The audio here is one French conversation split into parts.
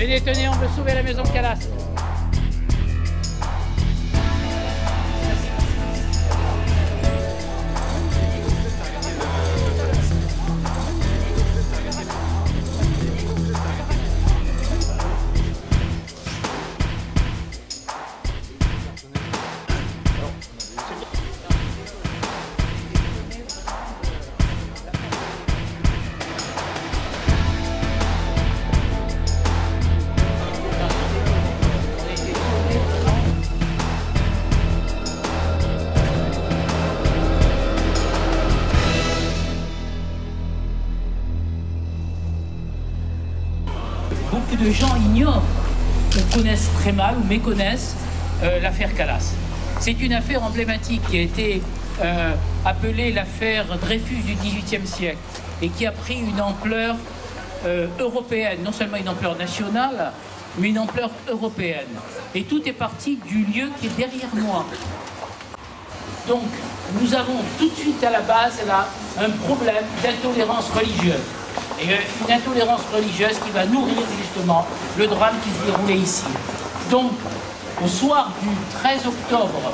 Tenez, tenez, on veut sauver la maison de Calas. Beaucoup de gens ignorent, ou connaissent très mal, ou méconnaissent l'affaire Calas. C'est une affaire emblématique qui a été appelée l'affaire Dreyfus du XVIIIe siècle et qui a pris une ampleur européenne, non seulement une ampleur nationale, mais une ampleur européenne. Et tout est parti du lieu qui est derrière moi. Donc, nous avons tout de suite à la base là un problème d'intolérance religieuse. Et une intolérance religieuse qui va nourrir justement le drame qui se déroulait ici. Donc, au soir du 13 octobre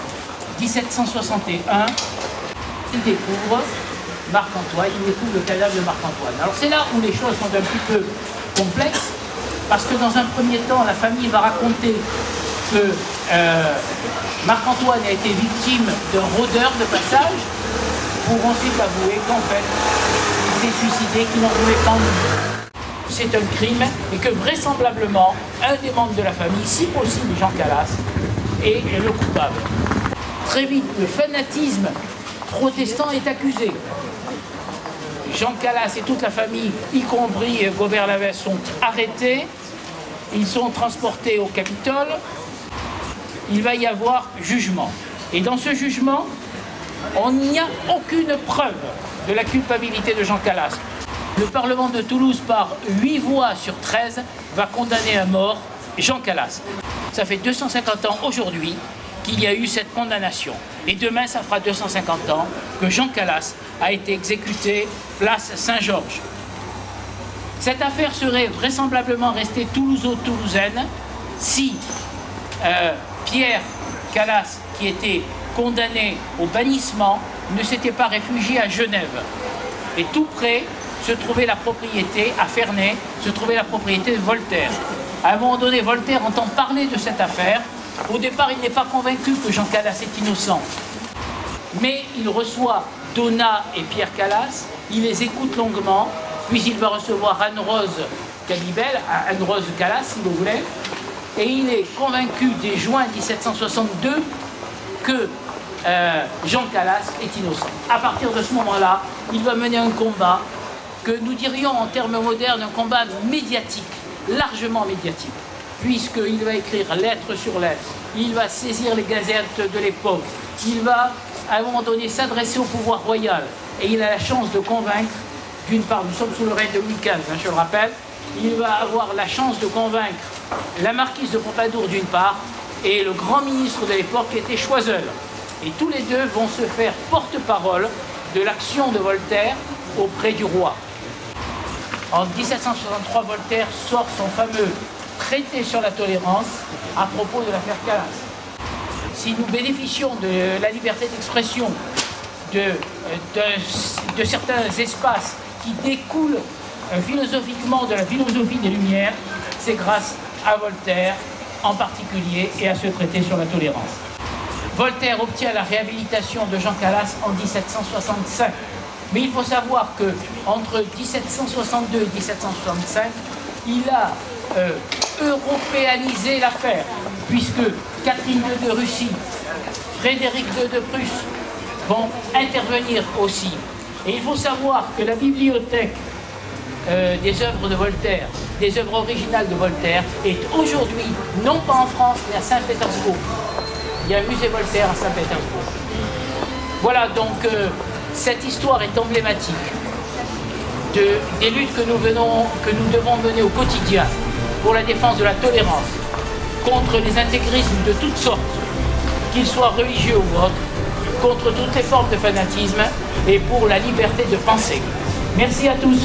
1761, il découvre Marc-Antoine, il découvre le cadavre de Marc-Antoine. Alors c'est là où les choses sont un petit peu complexes, parce que dans un premier temps, la famille va raconter que Marc-Antoine a été victime d'un rôdeur de passage, pour ensuite avouer qu'en fait, il s'est suicidé, qu'il n'en voulait pas en vivre. C'est un crime et que vraisemblablement, un des membres de la famille, si possible Jean Calas, est le coupable. Très vite, le fanatisme protestant est accusé. Jean Calas et toute la famille, y compris Gobert Lavesse, sont arrêtés. Ils sont transportés au Capitole. Il va y avoir jugement. Et dans ce jugement, on n'y a aucune preuve de la culpabilité de Jean Calas. Le Parlement de Toulouse, par 8 voix sur 13, va condamner à mort Jean Calas. Ça fait 250 ans aujourd'hui qu'il y a eu cette condamnation. Et demain, ça fera 250 ans que Jean Calas a été exécuté place Saint-Georges. Cette affaire serait vraisemblablement restée toulouso-toulousaine si Pierre Calas, qui était condamné au bannissement, ne s'était pas réfugié à Genève. Et tout près se trouvait la propriété, à Ferney, se trouvait la propriété de Voltaire. À un moment donné, Voltaire entend parler de cette affaire. Au départ, il n'est pas convaincu que Jean Calas est innocent. Mais il reçoit Donat et Pierre Calas, il les écoute longuement, puis il va recevoir Anne-Rose Calibel, Anne-Rose Calas, si vous voulez, et il est convaincu dès juin 1762 que Jean Calas est innocent. À partir de ce moment-là, il va mener un combat que nous dirions en termes modernes un combat médiatique, largement médiatique, puisqu'il va écrire lettre sur lettre, il va saisir les gazettes de l'époque, il va à un moment donné s'adresser au pouvoir royal, et il a la chance de convaincre, d'une part, nous sommes sous le règne de Louis XV, hein, je le rappelle, il va avoir la chance de convaincre la marquise de Pompadour d'une part, et le grand ministre de l'époque qui était Choiseul. Et tous les deux vont se faire porte-parole de l'action de Voltaire auprès du roi. En 1763, Voltaire sort son fameux traité sur la tolérance à propos de l'affaire Calas. Si nous bénéficions de la liberté d'expression, de certains espaces qui découlent philosophiquement de la philosophie des Lumières, c'est grâce à Voltaire en particulier et à ce traité sur la tolérance. Voltaire obtient la réhabilitation de Jean Calas en 1765. Mais il faut savoir qu'entre 1762 et 1765, il a européanisé l'affaire, puisque Catherine II de Russie, Frédéric II de Prusse vont intervenir aussi. Et il faut savoir que la bibliothèque des œuvres de Voltaire, des œuvres originales de Voltaire, est aujourd'hui, non pas en France, mais à Saint-Pétersbourg. Il y a un musée Voltaire à Saint-Pétersbourg. Voilà, donc cette histoire est emblématique des luttes que nous devons mener au quotidien pour la défense de la tolérance, contre les intégrismes de toutes sortes, qu'ils soient religieux ou autres, contre toutes les formes de fanatisme et pour la liberté de penser. Merci à tous.